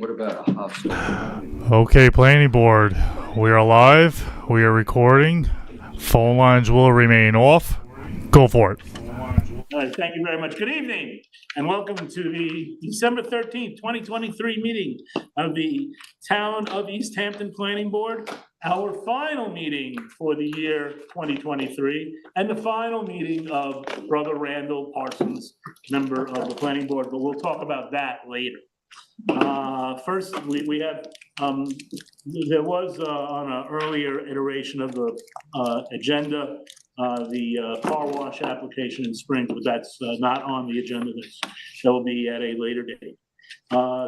what about a hostile? Okay, planning board. We are live. We are recording. Phone lines will remain off. Go for it. All right, thank you very much. Good evening, and welcome to the December 13th, 2023 meeting of the Town of East Hampton Planning Board, our final meeting for the year 2023, and the final meeting of Brother Randall Parsons, member of the Planning Board, but we'll talk about that later. First, we have, there was on an earlier iteration of the agenda, the car wash application in Springs, but that's not on the agenda. That will be at a later date.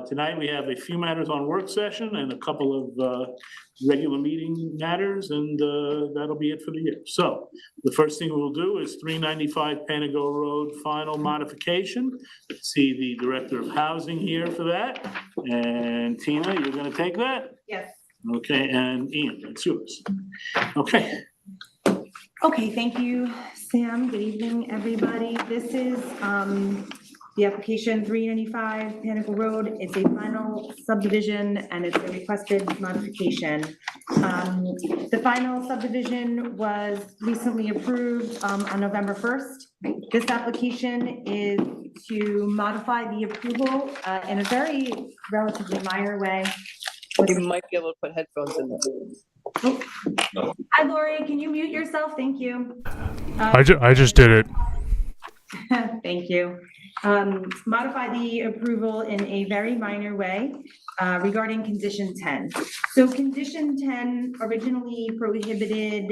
Tonight we have a few matters on work session and a couple of regular meeting matters, and that'll be it for the year. So the first thing we'll do is 395 Panago Road final modification. See the Director of Housing here for that. And Tina, you're going to take that? Yes. Okay, and Ian, that's yours. Okay. Okay, thank you, Sam. Good evening, everybody. This is the application 395 Panago Road. It's a final subdivision and it's a requested modification. The final subdivision was recently approved on November 1st. This application is to modify the approval in a very relatively minor way. You might be able to put headphones in there. Oh. Hi, Lori. Can you mute yourself? Thank you. I just did it. Thank you. Modify the approval in a very minor way regarding condition 10. So condition 10 originally prohibited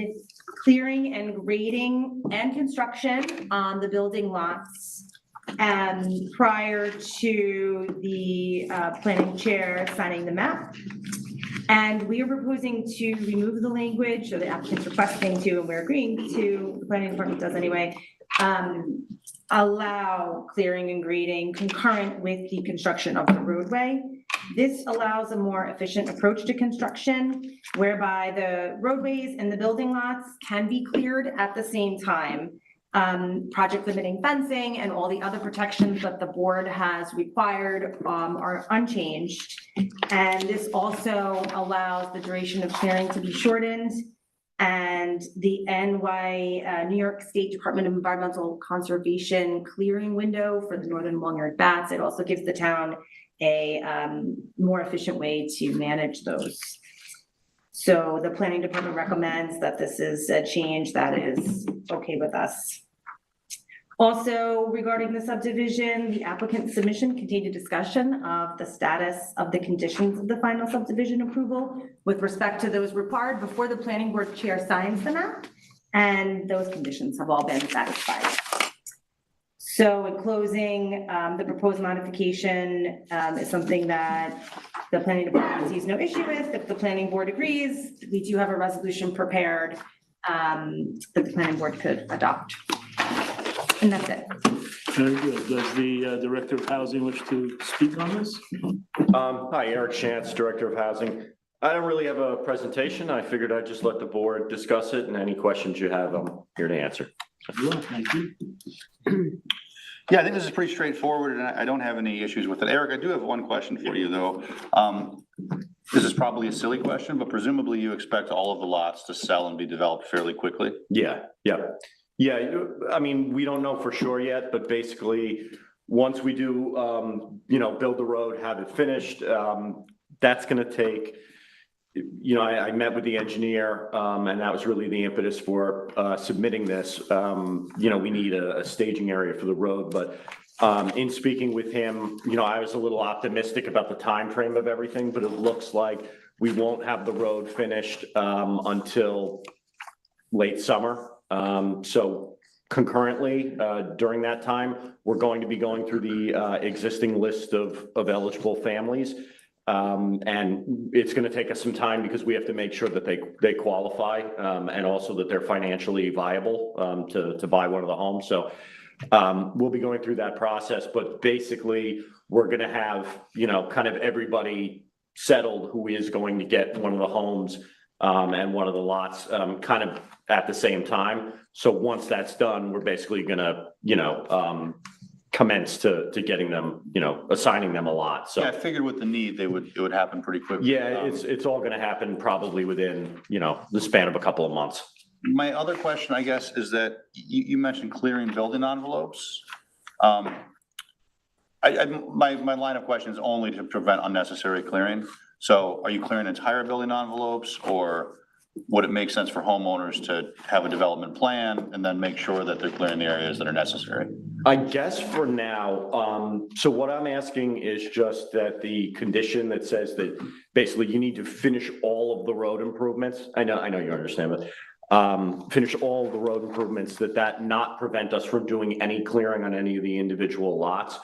clearing and grading and construction on the building lots prior to the planning chair signing the map. And we are proposing to remove the language, or the applicant's requesting to, and we're agreeing to, the planning department does anyway, allow clearing and grading concurrent with the construction of the roadway. This allows a more efficient approach to construction, whereby the roadways and the building lots can be cleared at the same time. Project limiting fencing and all the other protections that the board has required are unchanged. And this also allows the duration of clearing to be shortened. And the New York State Department of Environmental Conservation clearing window for the northern long-eared bats. It also gives the town a more efficient way to manage those. So the planning department recommends that this is a change that is okay with us. Also, regarding the subdivision, the applicant's submission contained a discussion of the status of the conditions of the final subdivision approval with respect to those required before the planning board chair signs the map, and those conditions have all been satisfied. So in closing, the proposed modification is something that the planning department sees no issue with. If the planning board agrees, we do have a resolution prepared that the planning board could adopt. And that's it. Very good. Does the Director of Housing wish to speak on this? Hi, Eric Shantz, Director of Housing. I don't really have a presentation. I figured I'd just let the board discuss it, and any questions you have, I'm here to answer. Thank you. Yeah, I think this is pretty straightforward, and I don't have any issues with it. Eric, I do have one question for you, though. This is probably a silly question, but presumably you expect all of the lots to sell and be developed fairly quickly? Yeah. I mean, we don't know for sure yet, but basically, once we do, build the road, have it finished, that's going to take. I met with the engineer, and that was really the impetus for submitting this. We need a staging area for the road, but in speaking with him, I was a little optimistic about the time frame of everything, but it looks like we won't have the road finished until late summer. So concurrently, during that time, we're going to be going through the existing list of eligible families. And it's going to take us some time because we have to make sure that they qualify, and also that they're financially viable to buy one of the homes. So we'll be going through that process, but basically we're going to have, kind of everybody settled who is going to get one of the homes and one of the lots kind of at the same time. So once that's done, we're basically going to, commence to getting them, assigning them a lot, Yeah, I so. figured with the need, it would happen pretty quickly. Yeah, it's all gonna happen probably within, the span of a couple of months. My other question, I guess, is that you mentioned clearing building envelopes. My line of question is only to prevent unnecessary clearing. So are you clearing entire building envelopes, or would it make sense for homeowners to have a development plan and then make sure that they're clearing the areas that are necessary? I guess for now, so what I'm asking is just that the condition that says that basically you need to finish all of the road improvements. I know you understand, but finish all of the road improvements, that not prevent us from doing any clearing on any of the individual lots.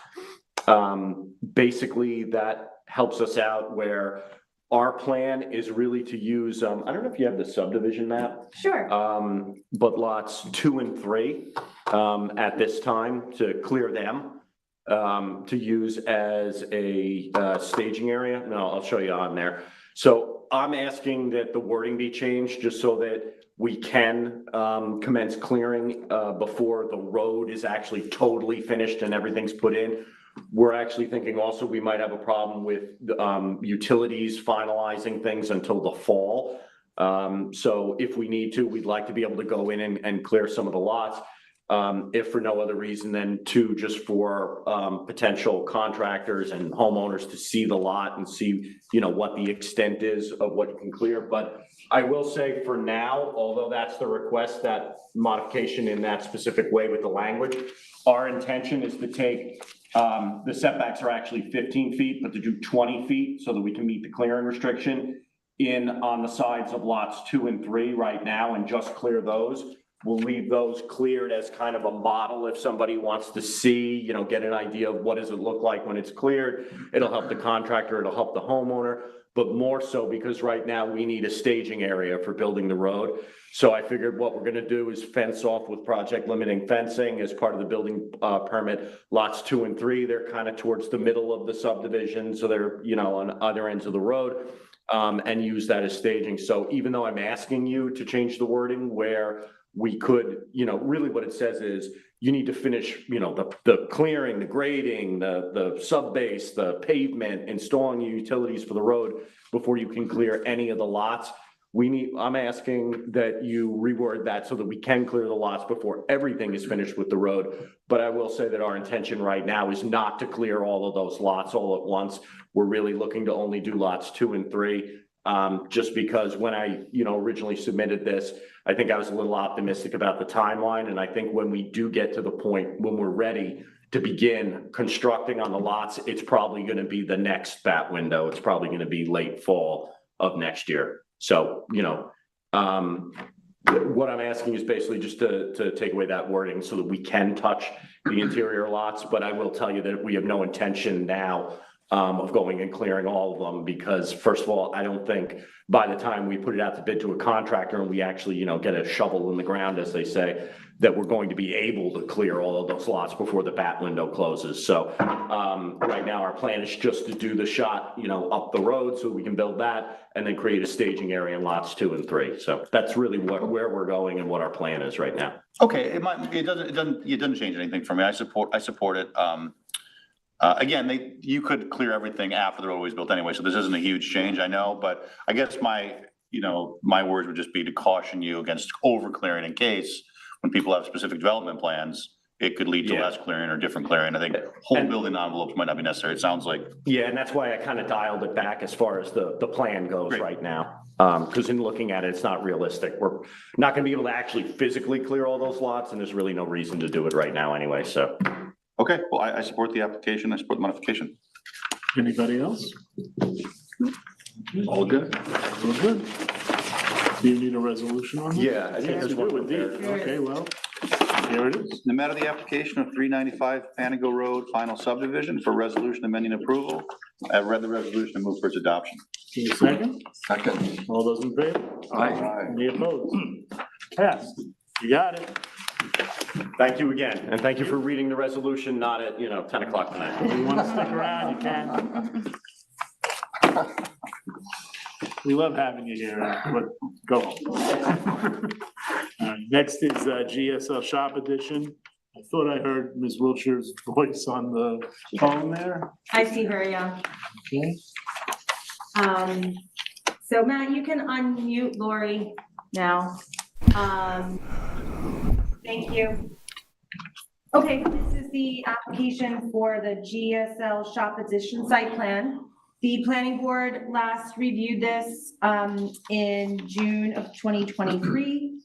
Basically that helps us out where our plan is really to use, I don't know if you have the subdivision map. Sure. But lots 2 and 3, at this time, to clear them, to use as a staging area. No, I'll show you on there. So I'm asking that the wording be changed just so that we can commence clearing before the road is actually totally finished and everything's put in. We're actually thinking also we might have a problem with utilities finalizing things until the fall. So if we need to, we'd like to be able to go in and clear some of the lots. If for no other reason than just for potential contractors and homeowners to see the lot and see, what the extent is of what you can clear. But I will say for now, although that's the request, that modification in that specific way with the language, our intention is to take, the setbacks are actually 15 feet, but to do 20 feet so that we can meet the clearing restriction on the sides of lots 2 and 3 right now and just clear those. We'll leave those cleared as kind of a model if somebody wants to see, get an idea of what does it look like when it's cleared. It'll help the contractor, it'll help the homeowner, but more so because right now we need a staging area for building the road. So I figured what we're gonna do is fence off with project limiting fencing as part of the building permit. Lots 2 and 3, they're kind of towards the middle of the subdivision, so they're, on other ends of the road, and use that as staging. So even though I'm asking you to change the wording where we could, really what it says is you need to finish, the clearing, the grading, the sub base, the pavement, installing the utilities for the road before you can clear any of the lots. I'm asking that you reword that so that we can clear the lots before everything is finished with the road. But I will say that our intention right now is not to clear all of those lots all at once. We're really looking to only do lots 2 and 3. Just because when I, originally submitted this, I think I was a little optimistic about the timeline. And I think when we do get to the point when we're ready to begin constructing on the lots, it's probably going to be the next bat window. It's probably going to be late fall of next year. So, what I'm asking is basically just to take away that wording so that we can touch the interior lots. But I will tell you that we have no intention now of going and clearing all of them, because first of all, I don't think by the time we put it out to bid to a contractor and we actually, get a shovel in the ground, as they say, that we're going to be able to clear all of those lots before the bat window closes. So right now our plan is just to do the shot, up the road so we can build that and then create a staging area in lots 2 and 3. So that's really where we're going and what our plan is right now. Okay, it doesn't change anything for me. I support it. Again, you could clear everything after the roadway is built anyway, so this isn't a huge change, I know, but I guess my words would just be to caution you against over clearing in case when people have specific development plans, it could lead to less clearing or different clearing. I think whole building envelopes might not be necessary, it sounds like. Yeah, and that's why I kind of dialed it back as far as the plan goes right now. Because in looking at it, it's not realistic. We're not gonna be able to actually physically clear all those lots, and there's really no reason to do it right now anyway, so. Okay, well, I support the application, I support the modification. Anybody else? All good? All good. Do you need a resolution on that? Yeah, I think there's one with these. Okay, well, here it is. In the matter of the application of 395 Panago Road, final subdivision for resolution amending approval, I've read the resolution and move for its adoption. Need a second? Second. All those in favor? Aye. Any opposed? Passed. You got it. Thank you again, and thank you for reading the resolution, not at, 10 o'clock tonight. If you want to stick around, you can. We love having you here, but go home. Next is GSL Shop Edition. I thought I heard Ms. Wiltshire's voice on the phone there. I see her, yeah. Okay. So Matt, you can unmute Lori now. Thank you. Okay, this is the application for the GSL Shop Addition site plan. The planning board last reviewed this in June of 2023.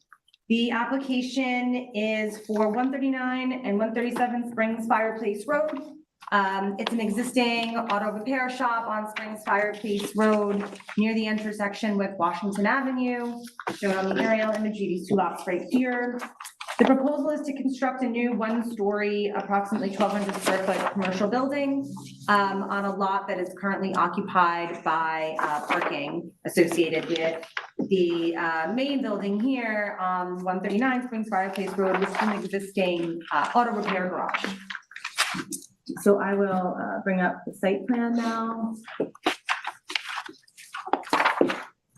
The application is for 139 and 137 Springs Fireplace Road. It's an existing auto repair shop on Springs Fireplace Road near the intersection with Washington Avenue, shown on the aerial imagery, these two lots right here. The proposal is to construct a new one-story, approximately 1,200 square foot commercial building on a lot that is currently occupied by parking associated with the main building here on 139 Springs Fireplace Road, which is an existing auto repair garage. So I will bring up the site plan now.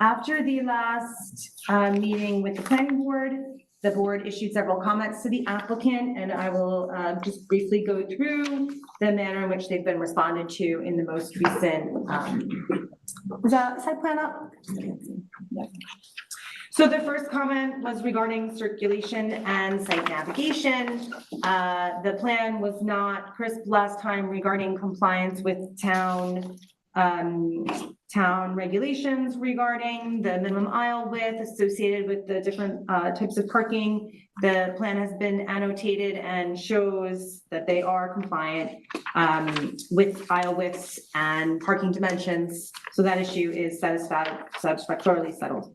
After the last meeting with the planning board, the board issued several comments to the applicant, and I will just briefly go through the manner in which they've been responded to in the most recent, is that site plan up? Yeah. So the first comment was regarding circulation and site navigation. The plan was not crisp last time regarding compliance with town regulations regarding the minimum aisle width associated with the different types of parking. The plan has been annotated and shows that they are compliant with aisle widths and parking dimensions. So that issue is satisfactorily settled.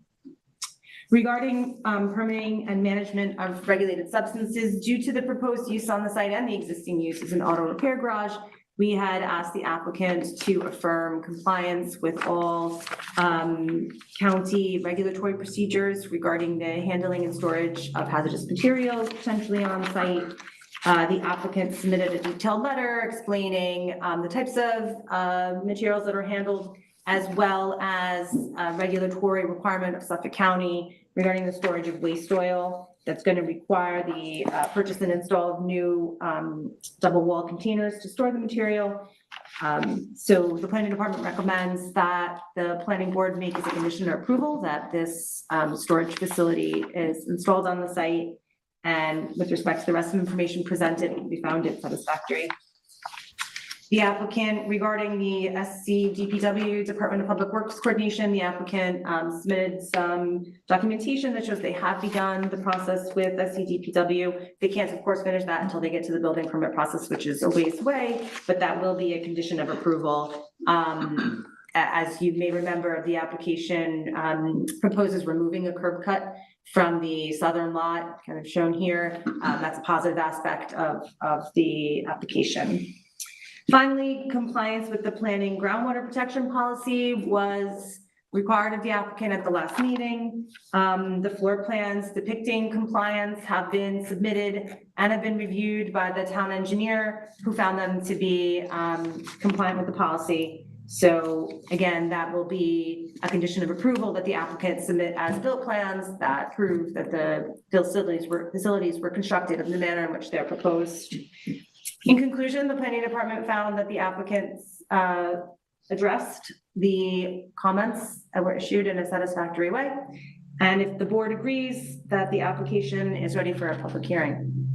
Regarding permitting and management of regulated substances, due to the proposed use on the site and the existing use as an auto repair garage, we had asked the applicant to affirm compliance with all county regulatory procedures regarding the handling and storage of hazardous materials potentially on site. The applicant submitted a detailed letter explaining the types of materials that are handled, as well as a regulatory requirement of Suffolk County regarding the storage of waste oil that's going to require the purchase and install of new double wall containers to store the material. So the planning department recommends that the planning board make as a condition of approval that this storage facility is installed on the site. And with respect to the rest of the information presented, we found it satisfactory. The applicant, regarding the SCDPW, Department of Public Works Coordination, the applicant submitted some documentation that shows they have begun the process with SCDPW. They can't, of course, finish that until they get to the building permit process, which is a ways away, but that will be a condition of approval. As you may remember, the application proposes removing a curb cut from the southern lot, kind of shown here. That's a positive aspect of the application. Finally, compliance with the planning groundwater protection policy was required of the applicant at the last meeting. The floor plans depicting compliance have been submitted and have been reviewed by the town engineer, who found them to be compliant with the policy. So again, that will be a condition of approval that the applicant submit as-built plans that prove that the facilities were constructed in the manner in which they're proposed. In conclusion, the planning department found that the applicants addressed the comments that were issued in a satisfactory way. And if the board agrees, that the application is ready for a public hearing.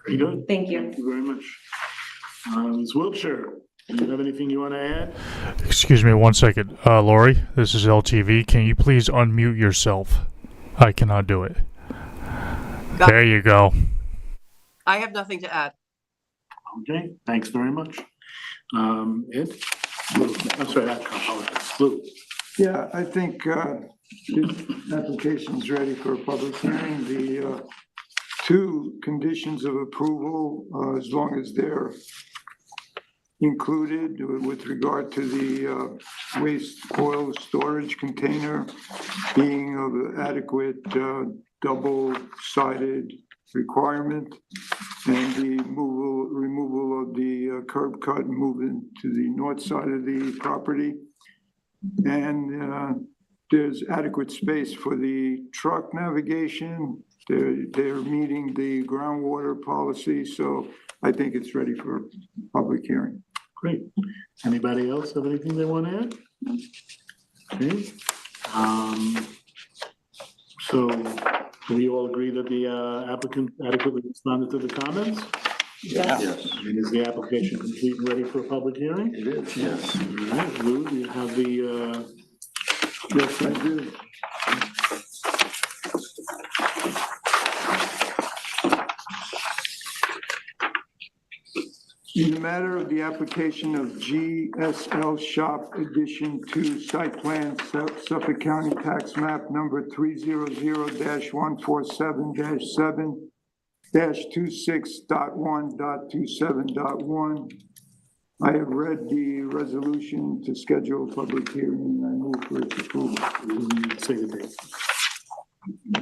Very good. Thank you. Thank you very much. Ms. Wiltshire, do you have anything you want to add? Excuse me 1 second. Lori, this is LTV. Can you please unmute yourself? I cannot do it. There you go. I have nothing to add. Okay, thanks very much. Ed? I'm sorry, I apologize. Lou? Yeah, I think this application's ready for a public hearing. The two conditions of approval, as long as they're included with regard to the waste oil storage container being of adequate double-sided requirement, and the removal of the curb cut and moving to the north side of the property, and there's adequate space for the truck navigation. They're meeting the groundwater policy, so I think it's ready for public hearing. Great. Anybody else have anything they want to add? Okay. So do we all agree that the applicant adequately responded to the comments? Yes. And is the application complete and ready for a public hearing? It is, yes. All right, Lou, do you have the, Yes, I do. In the matter of the application of GSL Shop Addition to Site Plan Suffolk County Tax Map Number 300-147-7-26.1.27.1. I have read the resolution to schedule a public hearing, and I move for its approval. say the date?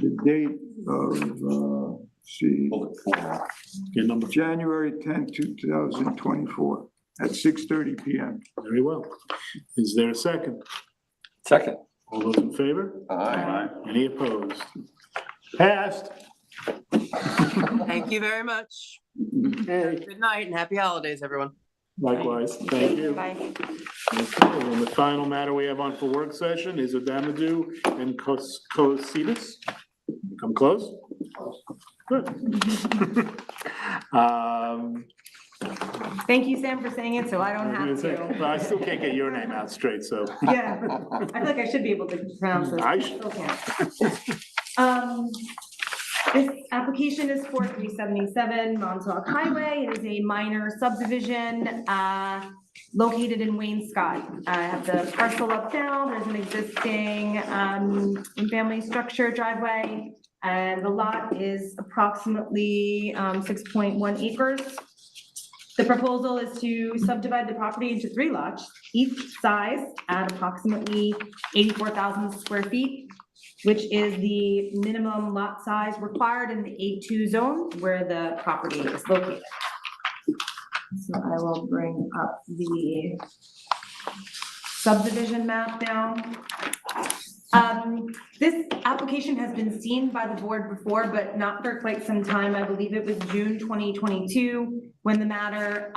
The date of, see, Your number, January 10th, 2024, at 6:30 PM. very well. Is there a second? Second. All those in favor? Aye. Any opposed? Passed. Thank you very much. Hey, Good night and happy holidays, everyone. likewise, thank you. Bye. Okay, and the final matter we have on for work session is Adamadu and Cositas. Come close? Good. Thank you, Sam, for saying it, so I don't have to. But I still can't get your name out straight, so. Yeah, I feel like I should be able to pronounce this. I Still can't. This application is for 377 Montauk Highway. It is a minor subdivision located in Wayne-Scott. I have the parcel up now. There's an existing family structure driveway, and the lot is approximately 6.1 acres. The proposal is to subdivide the property into 3 lots, each size at approximately 84,000 square feet, which is the minimum lot size required in the A2 zone where the property is located. So I will bring up the subdivision map now. This application has been seen by the board before, but not for quite some time. I believe it was June 2022 when the matter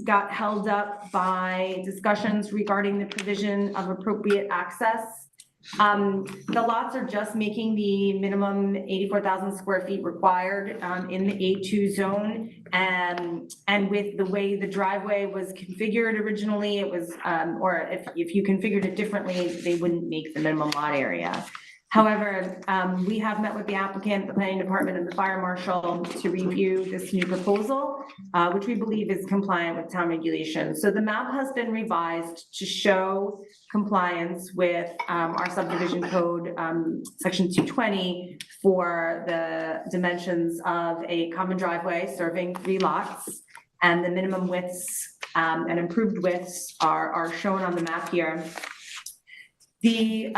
got held up by discussions regarding the provision of appropriate access. The lots are just making the minimum 84,000 square feet required in the A2 zone. And with the way the driveway was configured originally, it was, or if you configured it differently, they wouldn't make the minimum lot area. However, we have met with the applicant, the planning department, and the fire marshal to review this new proposal, which we believe is compliant with town regulations. So the map has been revised to show compliance with our subdivision code, section 220, for the dimensions of a common driveway serving 3 lots. And the minimum widths and improved widths are shown on the map here. The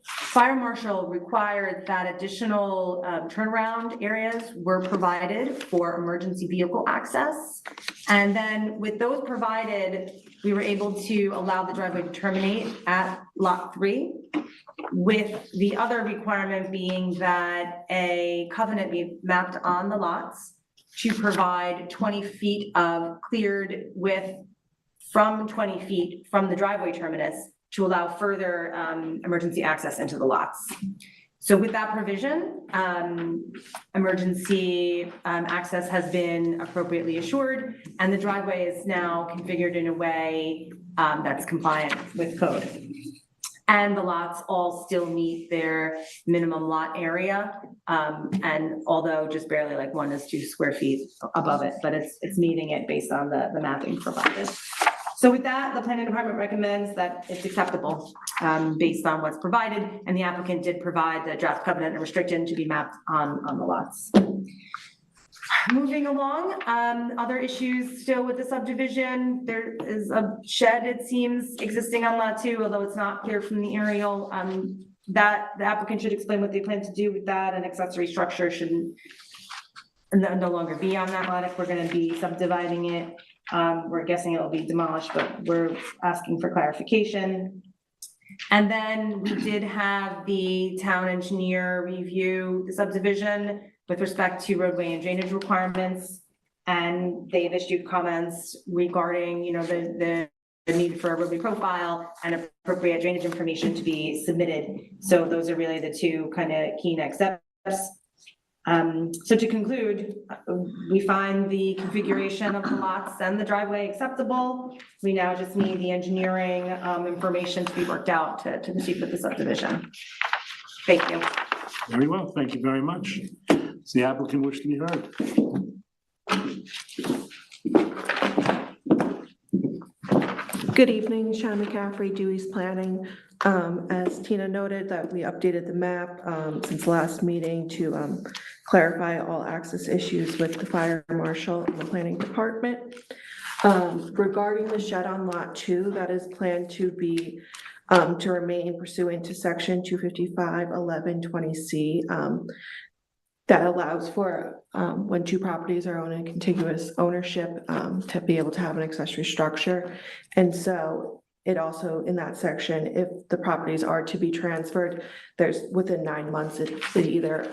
fire marshal required that additional turnaround areas were provided for emergency vehicle access. And then with those provided, we were able to allow the driveway to terminate at lot 3, with the other requirement being that a covenant be mapped on the lots to provide 20 feet of cleared width from 20 feet from the driveway terminus to allow further emergency access into the lots. So with that provision, emergency access has been appropriately assured, and the driveway is now configured in a way that's compliant with code. And the lots all still meet their minimum lot area, and although just barely, like 1 is 2 square feet above it, but it's meeting it based on the mapping provided. So with that, the planning department recommends that it's acceptable based on what's provided, and the applicant did provide the draft covenant and restriction to be mapped on the lots. Moving along, other issues still with the subdivision. There is a shed, it seems, existing on lot 2, although it's not clear from the aerial. That the applicant should explain what they plan to do with that. An accessory structure shouldn't no longer be on that lot if we're going to be subdividing it. We're guessing it will be demolished, but we're asking for clarification. And then we did have the town engineer review the subdivision with respect to roadway and drainage requirements. And they've issued comments regarding, you know, the need for a roadway profile and appropriate drainage information to be submitted. So those are really the two kind of key next steps. So to conclude, we find the configuration of the lots and the driveway acceptable. We now just need the engineering information to be worked out to proceed with the subdivision. Thank you. Very well, thank you very much. Does the applicant wish to be heard? Good evening, Shannon McCaffrey, Dewey's Planning. As Tina noted, that we updated the map since last meeting to clarify all access issues with the fire marshal and the planning department. Regarding the shed on lot 2, that is planned to be to remain pursuant to section 255-1120C. That allows for when two properties are owned in contiguous ownership to be able to have an accessory structure. And so it also, in that section, if the properties are to be transferred, there's within 9 months, it either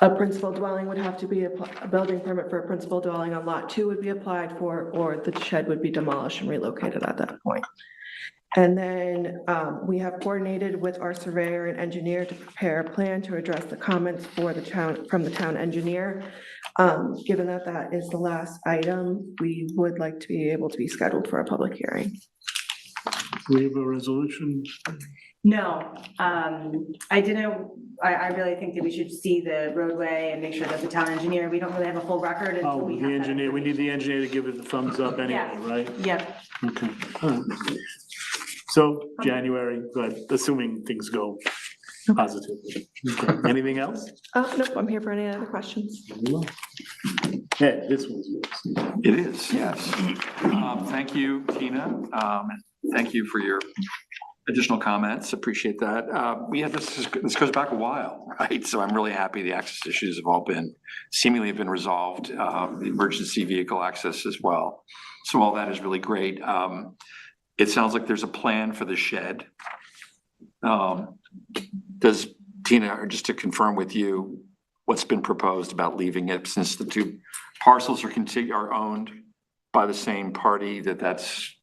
a principal dwelling would have to be a building permit for a principal dwelling on lot 2 would be applied for, or the shed would be demolished and relocated at that point. And then we have coordinated with our surveyor and engineer to prepare a plan to address the comments for the town, from the town engineer. Given that that is the last item, we would like to be able to be scheduled for a public hearing. We have a resolution. No, I really think that we should see the roadway and make sure that the town engineer, we don't really have a full record until Oh, we the have that engineer, we need the engineer to give it the thumbs up anyway, Yeah. right? Yep. Okay. All right. So January, but assuming things go positively. Okay. Anything else? Nope, I'm here for any other questions. Ed, this one's yours. It is, yes. Thank you, Tina. Thank you for your additional comments. Appreciate that. We had this goes back a while, right? So I'm really happy the access issues have all been seemingly been resolved. The emergency vehicle access as well. So all that is really great. It sounds like there's a plan for the shed. Does Tina, or just to confirm with you, what's been proposed about leaving it, since the two parcels are owned by the same party, that's.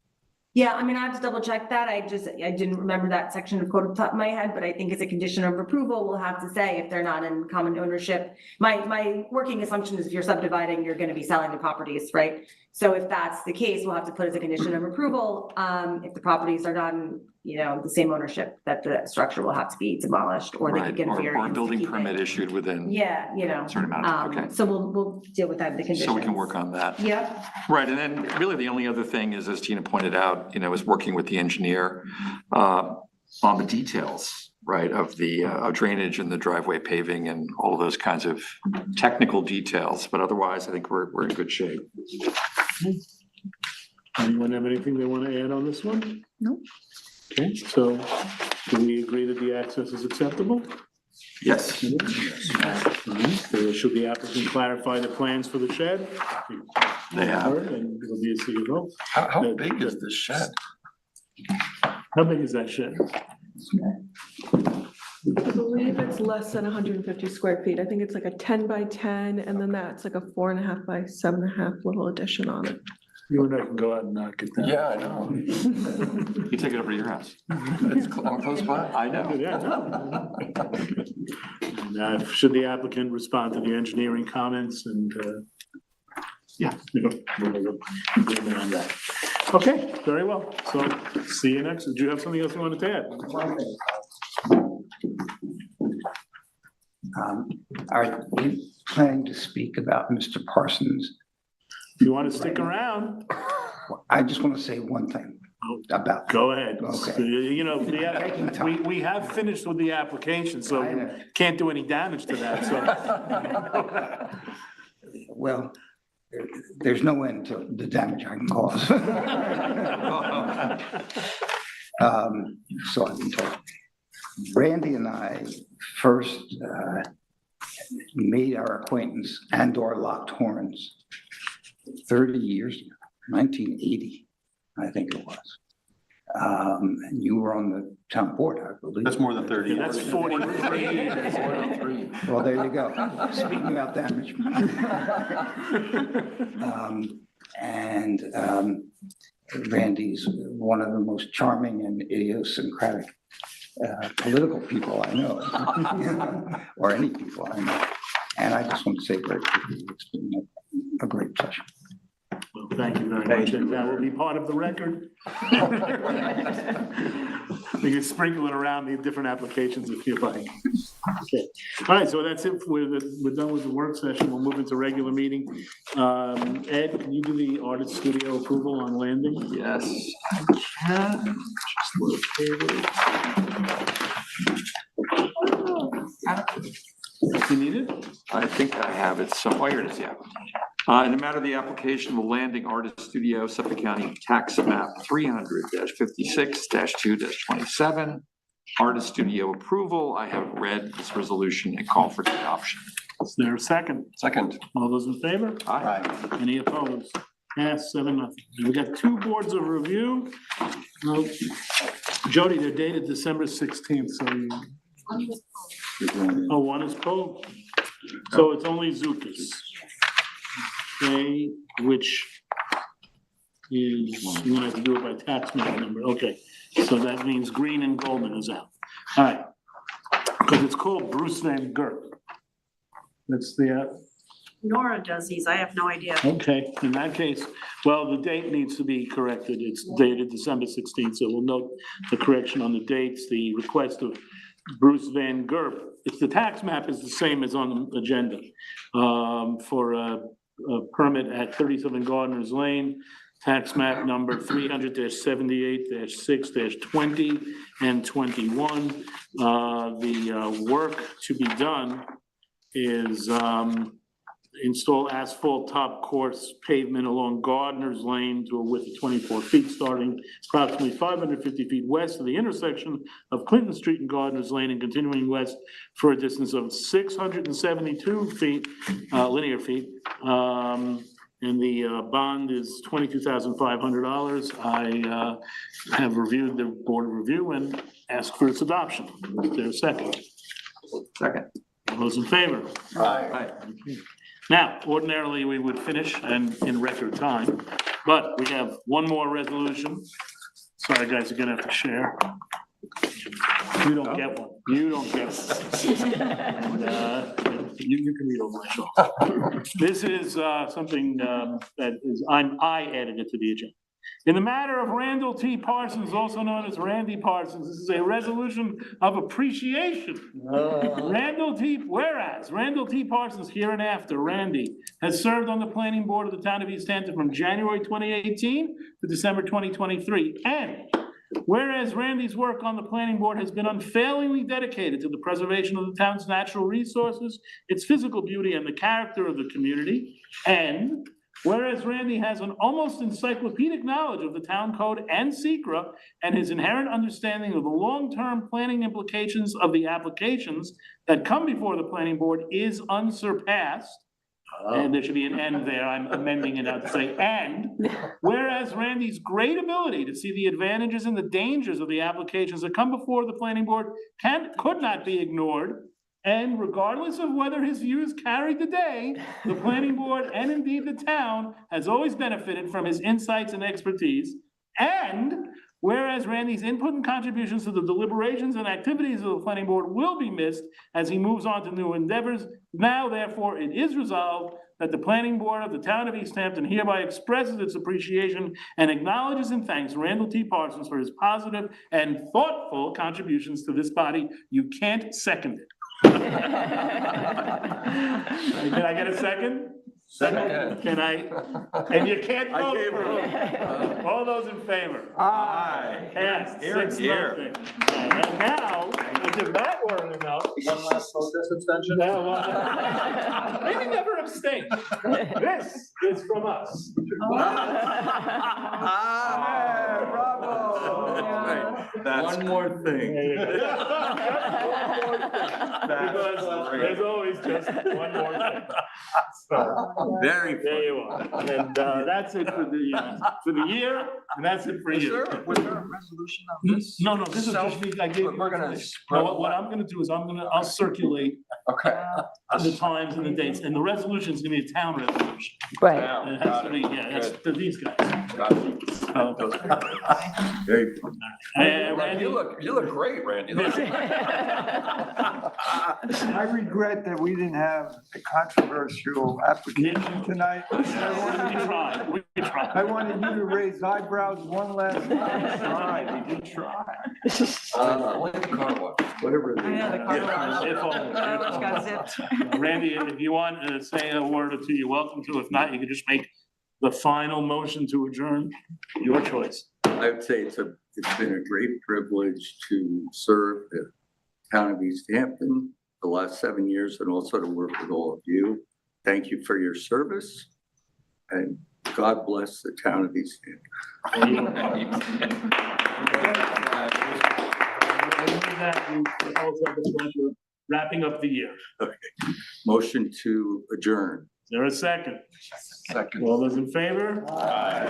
Yeah, I mean, I have to double check that. I didn't remember that section of code off the top of my head, but I think as a condition of approval, we'll have to say if they're not in common ownership. My working assumption is if you're subdividing, you're gonna be selling the properties, right? So if that's the case, we'll have to put as a condition of approval, if the properties are not in, the same ownership, that the structure will have to be demolished, or they could get a variance. Or a to building keep it. permit issued within. Yeah, a certain amount of, okay. So we'll deal with that in the conditions. So we can work on that. Yeah. Right, and then really the only other thing is, as Tina pointed out, is working with the engineer on the details, right, of the drainage and the driveway paving and all of those kinds of technical details. But otherwise, I think we're in good shape. Anyone have anything they want to add on this one? No. Okay, so do we agree that the access is acceptable? Yes. All right, so should the applicant clarify the plans for the shed? They have. And it'll be a city vote. How big is this shed? How big is that shed? I believe it's less than 150 square feet. I think it's like a 10 by 10, and then that's like a 4.5 by 7.5 little addition on it. You and I can go out and knock it down. Yeah, I know. You take it over to your house. It's close by. I know. Yeah. And, should the applicant respond to the engineering comments and, yeah, we'll go on that. Okay, very well. So see you next. Did you have something else you wanted to add? Are you planning to speak about Mr. Parsons? You want to stick around? I just want to say one thing about. Go ahead. Okay. We have finished with the application, so I know. can't do any damage to that, so. Well, there's no end to the damage I can cause. So I've been told. Randy and I first made our acquaintance and/or locked horns 30 years ago, 1980, I think it was. And you were on the town board, I believe. That's more than 30 Yeah, years. that's 43. Well, there you go. Speaking about damage. Randy's one of the most charming and idiosyncratic political people I know, or any people I know. And I just want to say very quickly, it's been a great pleasure. Well, thank you very much, and that will be part of the record. You can sprinkle it around the different applications if you like. Okay, all right, so that's it, we're done with the work session, we'll move into regular meeting. Ed, can you do the artist studio approval on landing? Yes, I can. Just located. You need it? I think I have it, so, oh, here it is, yeah. In the matter of the application of the Landing Artist Studio, Suffolk County Tax Map 300-56-2-27, Artist Studio approval, I have read this resolution and call for adoption. Is there a second? Second. All those in favor? Aye. Any opposed? Pass 7-0. We got 2 boards of review. Jody, they're dated December 16th, so oh, one is pulled. So it's only Zukas. Okay, which is, you're gonna have to do it by tax map number. Okay, so that means Green and Goldman is out. All right. Because it's called Bruce Van Gurk. That's the, Nora does these, I have no idea. okay, in that case, well, the date needs to be corrected. It's dated December 16th, so we'll note the correction on the dates. The request of Bruce Van Gurk, it's the tax map is the same as on the agenda, for a permit at 37 Gardner's Lane, tax map number 300-78-6-20 and 21. The work to be done is install asphalt top course pavement along Gardner's Lane to a width of 24 feet, starting approximately 550 feet west of the intersection of Clinton Street and Gardner's Lane, and continuing west for a distance of 672 feet, linear feet. And the bond is $22,500. I have reviewed the board of review and ask for its adoption. Is there a second? Second. All those in favor? Aye. Now, ordinarily, we would finish and in record time, but we have one more resolution. Sorry, guys, you're gonna have to share. You don't get one. You don't get one. You can read over my shoulder. This is something that is, I added it to the agenda. In the matter of Randall T. Parsons, also known as Randy Parsons, this is a resolution of appreciation. Whereas Randall T. Parsons, hereinafter, Randy, has served on the planning board of the town of East Hampton from January 2018 to December 2023. And whereas Randy's work on the planning board has been unfailingly dedicated to the preservation of the town's natural resources, its physical beauty, and the character of the community. And whereas Randy has an almost encyclopedic knowledge of the town code and SECRA, and his inherent understanding of the long-term planning implications of the applications that come before the planning board is unsurpassed. And there should be an end there. I'm amending it now to say, and whereas Randy's great ability to see the advantages and the dangers of the applications that come before the planning board could not be ignored. And regardless of whether his views carried the day, the planning board and indeed the town has always benefited from his insights and expertise. And whereas Randy's input and contributions to the deliberations and activities of the planning board will be missed as he moves on to new endeavors, now therefore it is resolved that the planning board of the town of East Hampton hereby expresses its appreciation and acknowledges and thanks Randall T. Parsons for his positive and thoughtful contributions to this body. You can't second it. Can I get a second? Second. Can I? And you can't vote for it. All those in favor? Aye. Passed. Here and 6-0. here. And now, if that weren't enough. One last protest extension? Yeah, well, maybe never abstain. This is from us. One more thing. Because there's always just one more thing. So, Very there you are. And that's it for the year, and that's it for you. Was there a resolution on this? No, this is just, I gave. We're gonna. No, what I'm gonna do is I'll circulate Okay. the times and the dates, and the resolution is gonna be a town resolution. Right. And it has to be, yeah, that's to these guys. Very fun. Randy? You look great, Randy. I regret that we didn't have a controversial application tonight. We tried. I wanted you to raise eyebrows one last time. We did try. Only the car wash, whatever it is. I know, the car wash. If only. Car wash got zipped. Randy, if you want to say a word or two, you're welcome to. If not, you can just make the final motion to adjourn, your choice. I would say it's been a great privilege to serve the town of East Hampton the last 7 years and also to work with all of you. Thank you for your service and God bless the town of East Hampton. Wrapping up the year. Okay. Motion to adjourn. Is there a second? Second. All those in favor? Aye.